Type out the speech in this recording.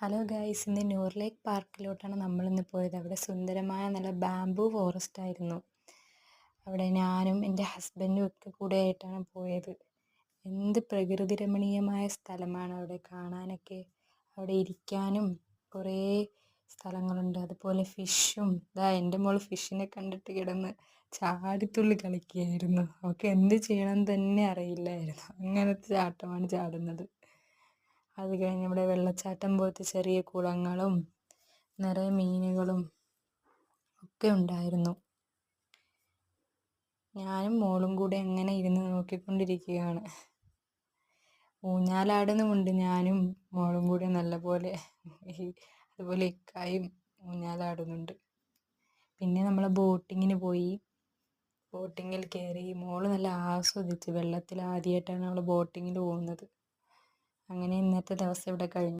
Hello guys, ഇന്ന് newer ലേക്ക് പാർക്കിലോട്ടാണ് നമ്മളിന്ന് പോയത്. അവിടെ സുന്ദരമായ നല്ല ബാംബു ഫോറസ്റ്റ് ആയിരുന്നു. അവിടെ ഞാനും എൻ്റെ ഹസ്ബൻഡും ഒക്കെ കൂടെ ആയിട്ടാണ് പോയത്. എന്ത് പ്രകൃതി രമണീയമായ സ്ഥലമാണ് അവിടെ കാണാനൊക്കെ. അവിടെ ഇരിക്കാനും കുറേ സ്ഥലങ്ങളുണ്ട്. അതുപോലെ ഫിഷും. എൻ്റെ മോൾ ഫിഷിനെ കണ്ടിട്ട് കിടന്ന് ചാടിത്തുള്ളി കളിക്കുകയായിരുന്നു. അവൾക്ക് എന്ത് ചെയ്യണമെന്ന് തന്നെ അറിയില്ലായിരുന്നു. അങ്ങനത്തെ ചാട്ടമാണ് ചാടുന്നത്. അത് കഴിഞ്ഞ് ഇവിടെ വെള്ളച്ചാട്ടം പോലത്തെ ചെറിയ കുളങ്ങളും നിറയെ മീനുകളും ഒക്കെ ഉണ്ടായിരുന്നു. ഞാനും മോളും കൂടെ അങ്ങനെ ഇരുന്ന് നോക്കിക്കൊണ്ടിരിക്കുകയാണ്. ഊഞ്ഞാലാടുന്നുമുണ്ട് ഞാനും മോളും കൂടെ നല്ലപോലെ. അതുപോലെ ഇക്കായും ഊഞ്ഞാലാടുന്നുണ്ട്. പിന്നെ നമ്മൾ ബോട്ടിങ്ങിന് പോയി. ബോട്ടിങ്ങിൽ കയറി. മോള് നല്ല ആസ്വദിച്ച്. വെള്ളത്തിൽ ആദ്യമായിട്ടാണ് അവൾ ബോട്ടിങ്ങിൽ പോകുന്നത്. അങ്ങനെ ഇന്നത്തെ ദിവസം ഇവിടെ കഴിഞ്ഞു.